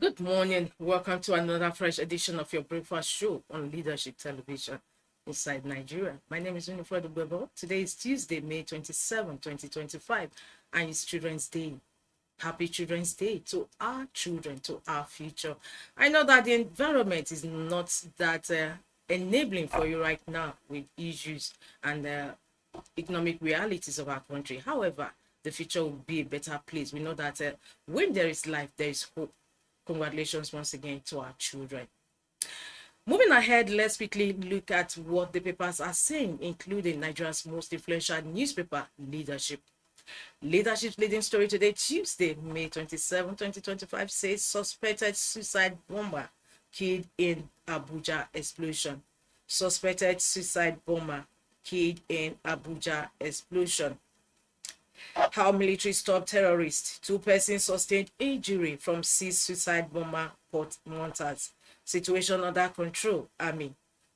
Good morning. Welcome to another fresh edition of your breakfast show on Leadership Television inside Nigeria. My name is Winifred Ubebo. Today is Tuesday, May 27, 2025, and it's Children's Day. Happy Children's Day to our children, to our future. I know that the environment is not that enabling for you right now with issues and economic realities of our country. However, the future will be a better place. We know that when there is life, there is hope. Congratulations once again to our children. Moving ahead, let's quickly look at what the papers are saying, including Nigeria's most influential newspaper, Leadership. Leadership's leading story today, Tuesday, May 27, 2025, says suspected suicide bomber killed in Abuja explosion. Suspected suicide bomber killed in Abuja explosion. How military stopped terrorists. 2 persons sustained injury from seized suicide bomber Port Montas. Situation under control. Army.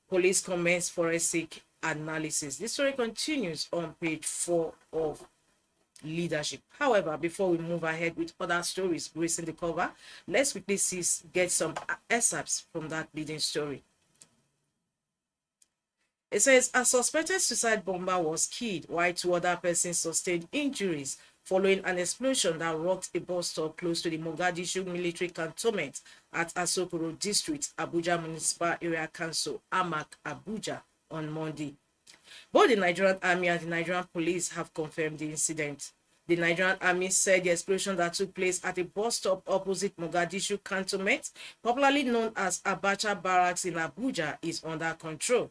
Police commence forensic analysis. This story continues on page 4 of Leadership. However, before we move ahead with other stories gracing the cover, let's quickly get some excerpts from that leading story. It says a suspected suicide bomber was killed while 2 other persons sustained injuries following an explosion that rocked a bus stop close to the Mogadishu military cantonment at Asokoro District, Abuja Municipal Area Council, AMAC, Abuja, on Monday. Both the Nigerian Army and the Nigerian Police have confirmed the incident. The Nigerian Army said the explosion that took place at a bus stop opposite Mogadishu cantonment, popularly known as Abacha Barracks in Abuja, is under control.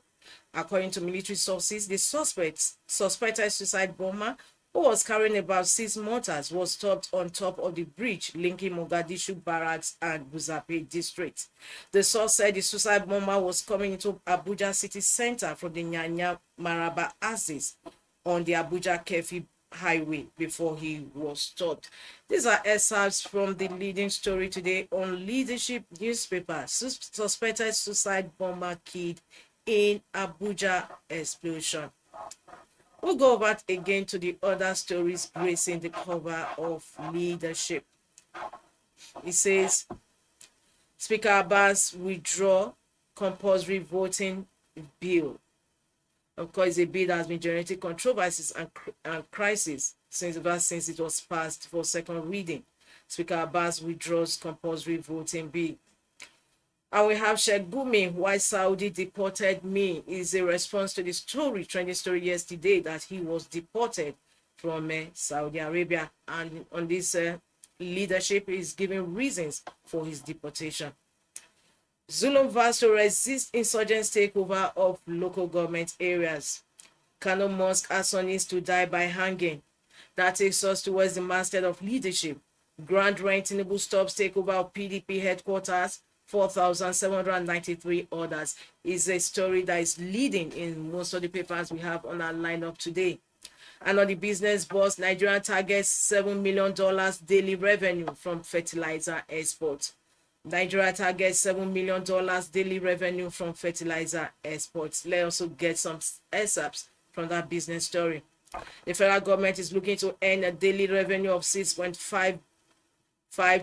According to military sources, the suspected suicide bomber, who was carrying about 6 mortars, was stopped on top of the bridge linking Mogadishu Barracks and Buzape district. The source said the suicide bomber was coming into Abuja city center from the Nyanya Maraba axis on the Abuja Kefi highway before he was stopped. These are excerpts from the leading story today on Leadership newspaper. Suspected suicide bomber killed in Abuja explosion. We'll go back again to the other stories gracing the cover of Leadership. It says, Speaker Abbas withdraw compulsory voting bill. Of course, a bill that has been generating controversies and crisis since it was passed for second reading. Speaker Abbas withdraws compulsory voting bill. And we have Sheikh Gumi, why Saudi deported me, is a response to the trending story yesterday that he was deported from Saudi Arabia. And on this Leadership is giving reasons for his deportation. Zulum vows to resist insurgents' takeover of local government areas. Kano Mosque assignees to die by hanging. That takes us towards the masthead of Leadership. Grand Rent Tinubu stops takeover of PDP headquarters. 4,793 orders is a story that is leading in most of the papers we have on our lineup today. And on the business bus, Nigeria targets $7 million daily revenue from fertilizer exports. Nigeria targets $7 million daily revenue from fertilizer exports. Let's also get some excerpts from that business story. The federal government is looking to earn a daily revenue of $6.5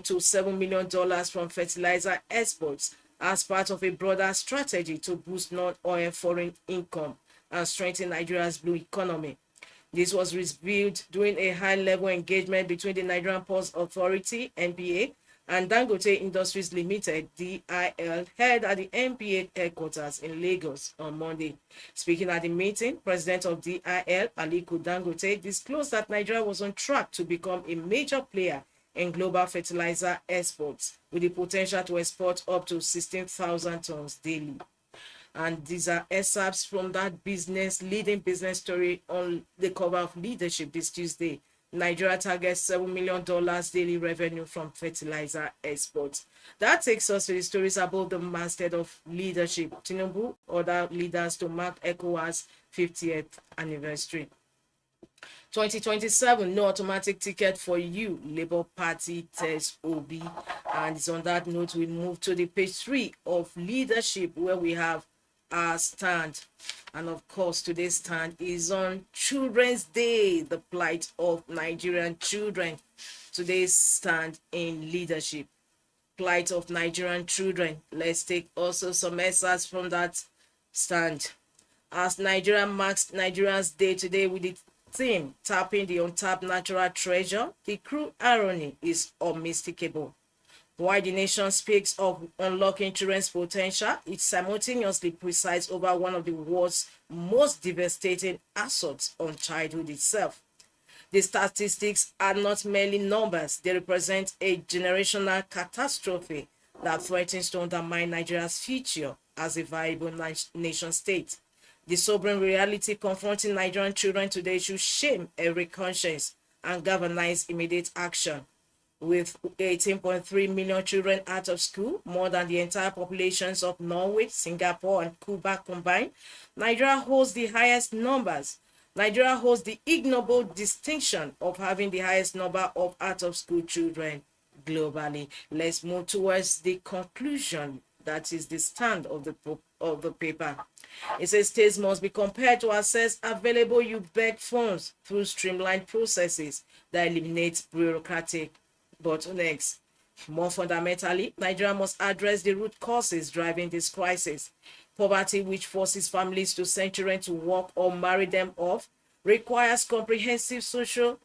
to $7 million from fertilizer exports as part of a broader strategy to boost non-oil foreign income and strengthen Nigeria's blue economy. This was revealed during a high-level engagement between the Nigerian Ports Authority, NPA, and Dangote Industries Limited, DIL, held at the NPA headquarters in Lagos on Monday. Speaking at the meeting, President of DIL, Aliko Dangote, disclosed that Nigeria was on track to become a major player in global fertilizer exports, with the potential to export up to 16,000 tons daily. And these are excerpts from that leading business story on the cover of Leadership this Tuesday. Nigeria targets $7 million daily revenue from fertilizer exports. That takes us to the stories above the masthead of Leadership. Tinubu, other leaders to mark ECOWAS 50th anniversary. 2027, no automatic ticket for you, Labour Party tells Obi. And it's on that note we move to the page 3 of Leadership, where we have our stand. And of course, today's stand is on Children's Day, the plight of Nigerian children. Today's stand in Leadership. plight of Nigerian children. Let's take also some excerpts from that stand. As Nigeria marks Nigeria's Day today with the theme Tapping the Untapped Natural Treasure, the cruel irony is unmistakable. While the nation speaks of unlocking children's potential, it simultaneously presides over one of the world's most devastating assaults on childhood itself. The statistics are not merely numbers, they represent a generational catastrophe that threatens to undermine Nigeria's future as a viable nation state. The sobering reality confronting Nigerian children today should shame every conscience and galvanize immediate action. With 18.3 million children out of school, more than the entire populations of Norway, Singapore, and Cuba combined, Nigeria holds the highest numbers. Nigeria holds the ignoble distinction of having the highest number of out-of-school children globally. Let's move towards the conclusion. That is the stand of the paper. It says states must be compelled to access available UBEC funds through streamlined processes that eliminate bureaucratic bottlenecks. More fundamentally, Nigeria must address the root causes driving this crisis. Poverty, which forces families to send children to work or marry them off, requires comprehensive social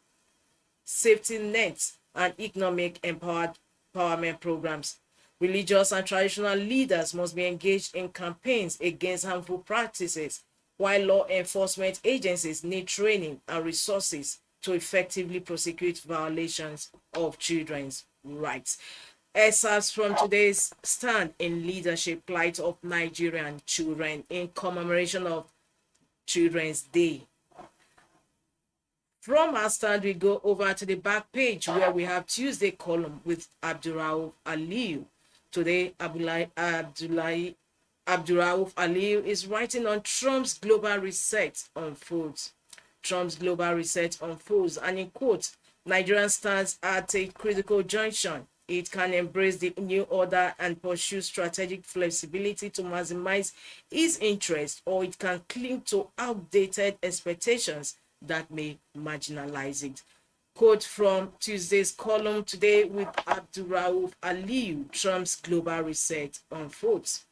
safety nets and economic empowerment programs. Religious and traditional leaders must be engaged in campaigns against harmful practices, while law enforcement agencies need training and resources to effectively prosecute violations of children's rights. Excerpts from today's stand in leadership plight of Nigerian children in commemoration of Children's Day. From our stand, we go over to the back page where we have Tuesday column with Abdurrauf Aliyu. Today, Abdurrauf Aliyu is writing on Trump's global reset unfolds. Trump's global reset unfolds, and in quote, Nigeria stands at a critical junction. It can embrace the new order and pursue strategic flexibility to maximize its interest, or it can cling to outdated expectations that may marginalize it. Quote from Tuesday's column today with Abdurrauf Aliyu, Trump's global reset unfolds.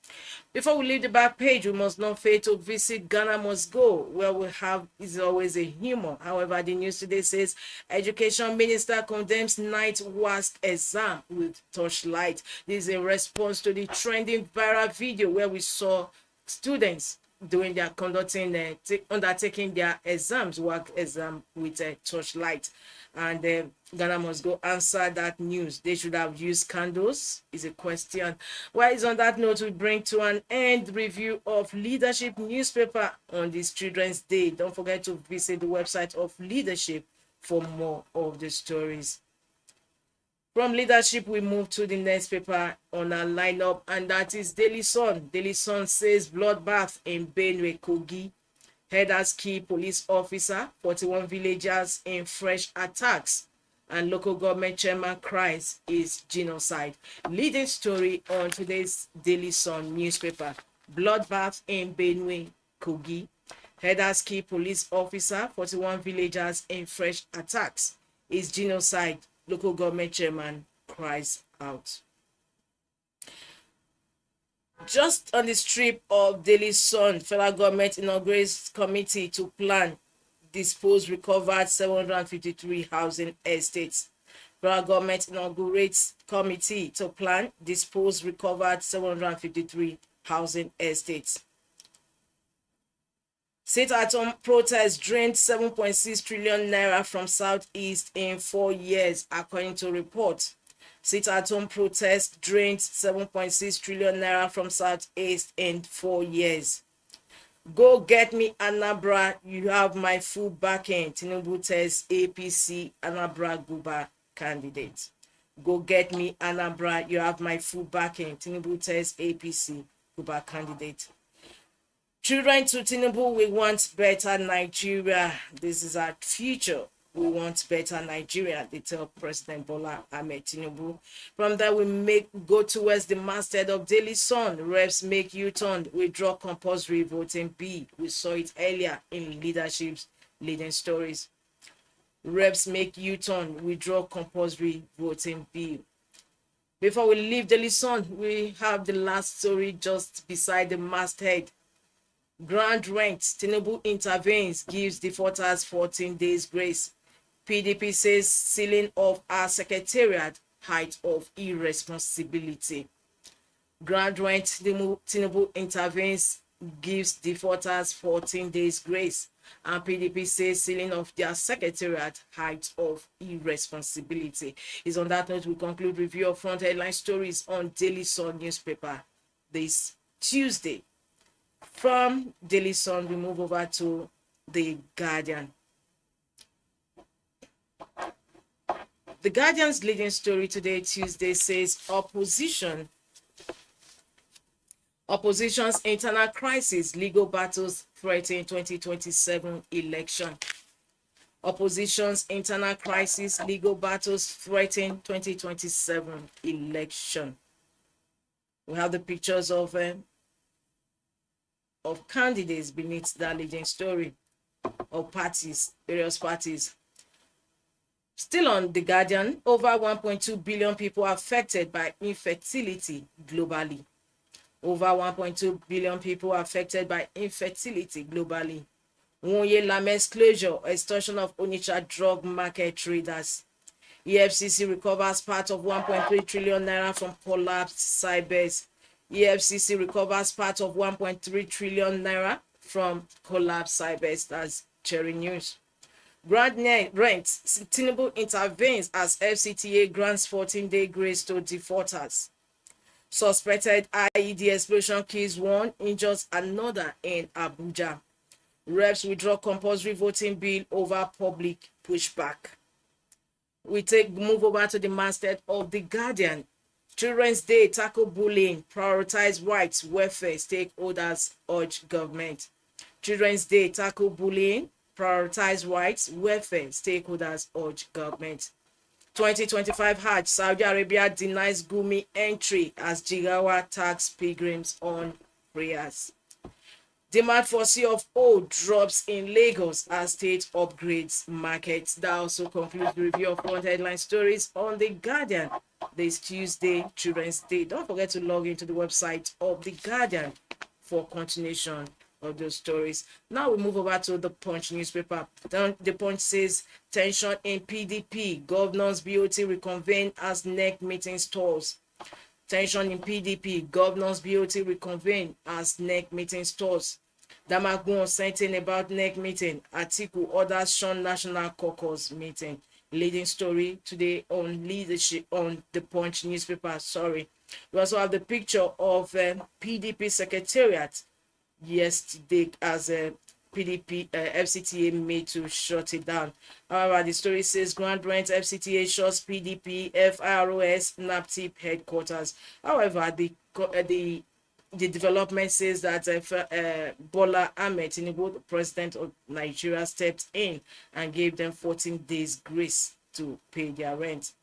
Before we leave the back page, we must not fail to visit Ghana Must Go, where we have is always a humor. However, the news today says Education Minister condemns night WASC exam with torchlight. This is in response to the trending viral video where we saw students undertaking their exams, work exam with a torchlight. And Ghana Must Go answer that news. They should have used candles, is a question. Well, it's on that note we bring to an end review of Leadership newspaper on this Children's Day. Don't forget to visit the website of Leadership for more of the stories. From Leadership, we move to the next paper on our lineup, and that is Daily Sun. Daily Sun says bloodbath in Benue, Kogi. Headers kill police officer, 41 villagers in fresh attacks, and local government chairman cries is genocide. Leading story on today's Daily Sun newspaper. Bloodbath in Benue, Kogi. Headers kill police officer, 41 villagers in fresh attacks is genocide. Local government chairman cries out. Just on the strip of Daily Sun, federal government inaugurates committee to plan, dispose recovered 753 housing estates. Federal government inaugurates committee to plan, dispose recovered 753 housing estates. Sit-at-home protest drained 7.6 trillion naira from Southeast in 4 years, according to report. Sit-at-home protest drained 7.6 trillion naira from Southeast in 4 years. Go get me Anambra, you have my full backing, Tinubu tells APC Anambra Guba candidate. Go get me Anambra, you have my full backing, Tinubu tells APC Guba candidate. Children to Tinubu, we want better Nigeria. This is our future. We want better Nigeria, they tell President Bola Ahmed Tinubu. From there, we go towards the masthead of Daily Sun. Reps make U-turn, withdraw compulsory voting B. We saw it earlier in Leadership's leading stories. Reps make U-turn, withdraw compulsory voting B. Before we leave Daily Sun, we have the last story just beside the masthead. Grand rent, Tinubu intervenes, gives defaulters 14 days grace. PDP says sealing of our secretariat, height of irresponsibility. Grand rent, Tinubu intervenes, gives defaulters 14 days grace. And PDP says sealing of their secretariat, height of irresponsibility. Is on that note we conclude review of front headline stories on Daily Sun newspaper this Tuesday. From Daily Sun, we move over to The Guardian. The Guardian's leading story today, Tuesday, says opposition's internal crisis, legal battles threaten 2027 election. Opposition's internal crisis, legal battles threaten 2027 election. We have the pictures of candidates beneath that leading story, of parties, various parties. Still on The Guardian, over 1.2 billion people affected by infertility globally. Over 1.2 billion people affected by infertility globally. Wonye Lame's closure, extortion of Onitsha drug market traders. EFCC recovers part of 1.3 trillion naira from collapsed Cybers. EFCC recovers part of 1.3 trillion naira from collapsed Cybers. That's Cherry News. Grand rent, Tinubu intervenes as FCTA grants 14-day grace to defaulters. Suspected IED explosion kills one, injures another in Abuja. Reps withdraw compulsory voting bill over public pushback. We move over to the masthead of The Guardian. Children's Day, tackle bullying, prioritize rights, welfare, stakeholders urge government. Children's Day, tackle bullying, prioritize rights, welfare, stakeholders urge government. 2025 Hajj, Saudi Arabia denies Gumi entry as Jigawa tax pilgrims on prayers. Demand for C of O drops in Lagos as state upgrades markets. That also concludes the review of front headline stories on The Guardian this Tuesday, Children's Day. Don't forget to log into the website of The Guardian for continuation of those stories. Now we move over to the Punch newspaper. The Punch says tension in PDP, governors BOT reconvene as NEC meeting stalls. Tension in PDP, governors BOT reconvene as NEC meeting stalls. Damagun certain about NEC meeting. Atiku orders Sean National Caucus meeting. Leading story today on leadership on the Punch newspaper. We also have the picture of PDP secretariat yesterday as a PDP FCTA made to shut it down. However, the story says grand rent FCTA shuts PDP FROS NAPTIP headquarters. However, the development says that Bola Ahmed Tinubu, the president of Nigeria, stepped in and gave them 14 days grace to pay their rent.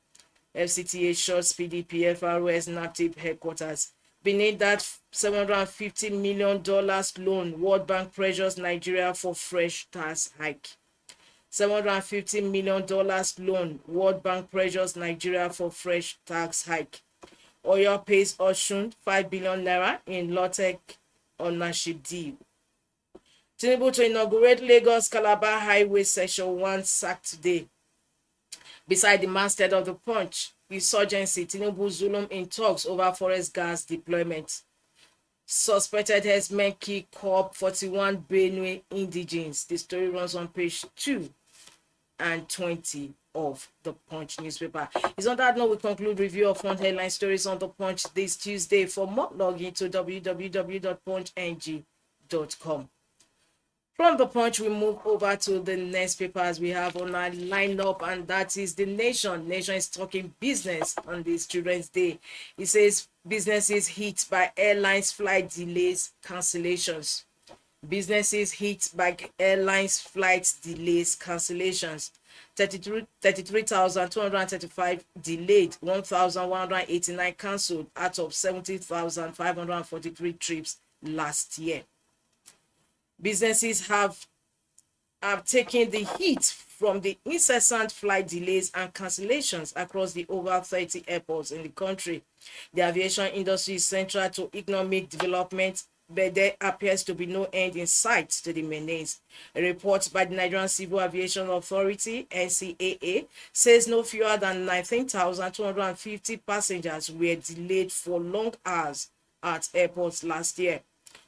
FCTA shuts PDP FROS NAPTIP headquarters. Beneath that $750 million loan, World Bank pressures Nigeria for fresh tax hike. $750 million loan, World Bank pressures Nigeria for fresh tax hike. Oyo pays Osun 5 billion naira in Lotec ownership deal. Tinubu to inaugurate Lagos Calabar Highway Section 1 sacked today. Beside the masthead of the Punch, insurgency, Tinubu Zulum in talks over forest gas deployment. Suspected herdsmen kill corp 41 Benue indigenes. The story runs on page 2 and 20 of the Punch newspaper. It's on that note we conclude review of front headline stories on the Punch this Tuesday. For more, log into www.punchng.com. From the Punch, we move over to the next papers we have on our lineup, and that is The Nation. Nation is talking business on this Children's Day. It says businesses hit by airlines flight delays, cancellations. Businesses hit by airlines flight delays, cancellations. 33,235 delayed, 1,189 cancelled out of 70,543 trips last year. Businesses have taken the hit from the incessant flight delays and cancellations across the over 30 airports in the country. The aviation industry is central to economic development, but there appears to be no end in sight to the menace. A report by the Nigerian Civil Aviation Authority (NCAA) says no fewer than 19,250 passengers were delayed for long hours at airports last year.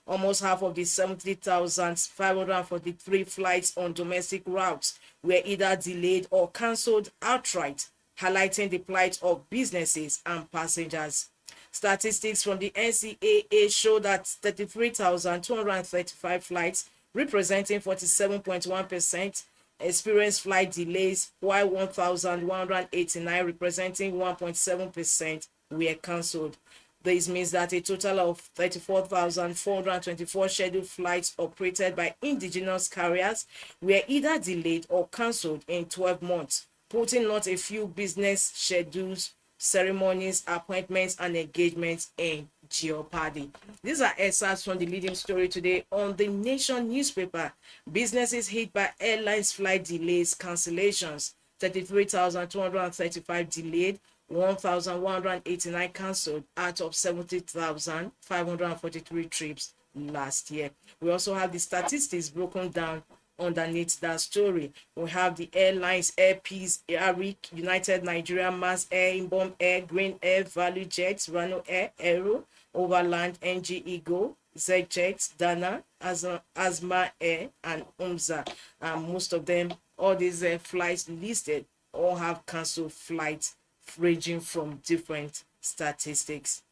Almost half of the 70,543 flights on domestic routes were either delayed or cancelled outright, highlighting the plight of businesses and passengers. Statistics from the NCAA show that 33,235 flights, representing 47.1%, experienced flight delays, while 1,189, representing 1.7%, were cancelled. This means that a total of 34,424 scheduled flights operated by indigenous carriers were either delayed or cancelled in 12 months, putting not a few business schedules, ceremonies, appointments, and engagements in jeopardy. These are excerpts from the leading story today on the Nation newspaper. Businesses hit by airlines flight delays, cancellations, 33,235 delayed, 1,189 cancelled out of 70,543 trips last year. We also have the statistics broken down underneath that story. We have the airlines: Air Peace, Arik, United Nigeria, Mass Air, Inbom Air, Green Air, Value Jets, Rano Air, Aero, Overland, NG Eagle, Z Jets, Dana, Asma Air, and Umza. Most of them, all these flights listed, all have cancelled flights, ranging from different statistics.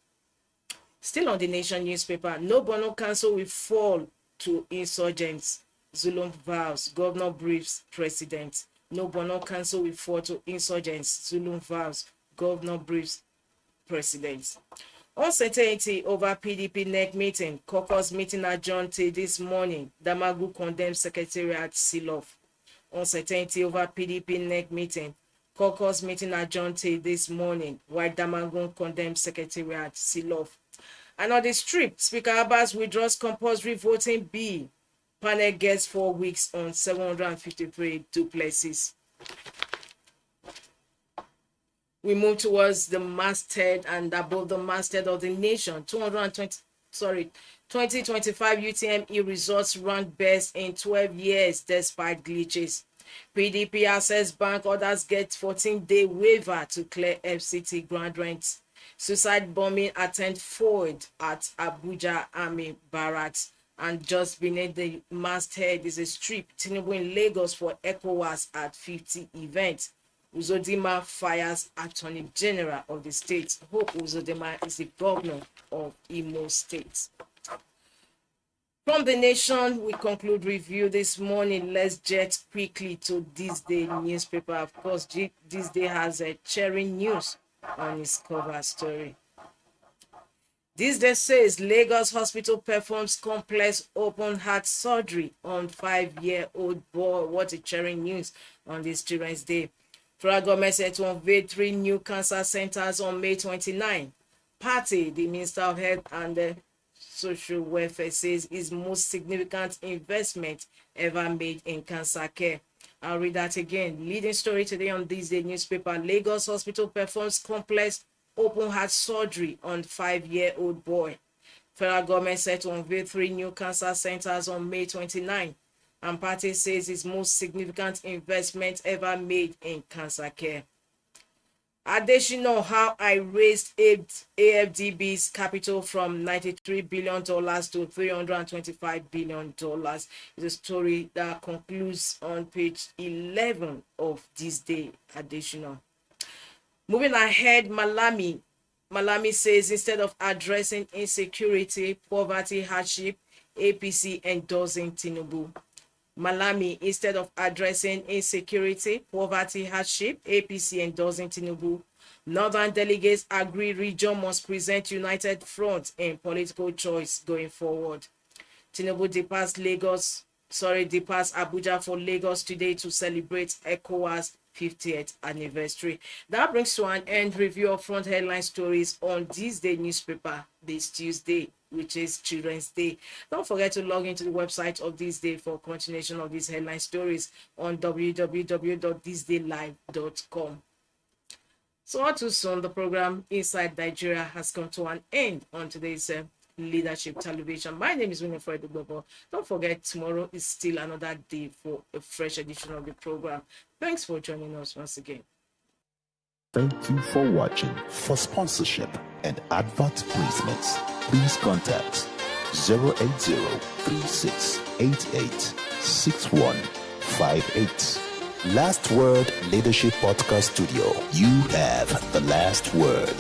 Still on the Nation newspaper, no Bono Council will fall to insurgents. Zulum vows, Governor briefs President. No Bono Council will fall to insurgents. Zulum vows, Governor briefs President. Uncertainty over PDP NEC meeting. Caucus meeting adjourned till this morning. Damagu condemns Secretariat seal-off. Uncertainty over PDP NEC meeting. Caucus meeting adjourned till this morning, while Damagun condemns Secretariat seal-off. And on the strip, Speaker Abbas withdraws compulsory voting bill. Panel gets 4 weeks on 753 duplexes. We move towards the masthead and above the masthead of the nation. 2025 UTME results ranked best in 12 years despite glitches. PDP Access Bank orders get 14-day waiver to clear FCT grant rents. Suicide bombing attempt foiled at Abuja Army Barracks. And just beneath the masthead is a strip. Tinubu in Lagos for ECOWAS at 50 event. Uzodinma fires Attorney General of the state. Hope Uzodinma is the governor of Imo State. From the Nation, we conclude review this morning. Let's jet quickly to THISDAY newspaper. Of course, THISDAY has a cheering news on its cover story. THISDAY says Lagos hospital performs complex open heart surgery on 5-year-old boy. What a cheering news on this Children's Day. Federal government said to unveil 3 new cancer centers on May 29. Party, the Minister of Health and Social Welfare, says is most significant investment ever made in cancer care. I'll read that again. Leading story today on THISDAY newspaper. Lagos hospital performs complex open heart surgery on 5-year-old boy. Federal government said to unveil 3 new cancer centers on May 29. And party says it's most significant investment ever made in cancer care. Additional how I raised AFDB's capital from $93 billion to $325 billion is a story that concludes on page 11 of THISDAY additional. Moving ahead, Malami says instead of addressing insecurity, poverty, hardship, APC endorsing Tinubu. Malami, instead of addressing insecurity, poverty, hardship, APC endorsing Tinubu. Northern delegates agree region must present united front in political choice going forward. Tinubu departs Abuja for Lagos today to celebrate ECOWAS 50th anniversary. That brings to an end review of front headline stories on THISDAY newspaper this Tuesday, which is Children's Day. Don't forget to log into the website of THISDAY for continuation of these headline stories on www.thisdaylive.com. So all too soon, the program Inside Nigeria has come to an end on today's Leadership Television. My name is Winifred Bobo. Don't forget, tomorrow is still another day for a fresh edition of the program. Thanks for joining us once again. Thank you for watching. For sponsorship and advert placements, please contact 080-3688-6158. Last Word Leadership Podcast Studio. You have the last word.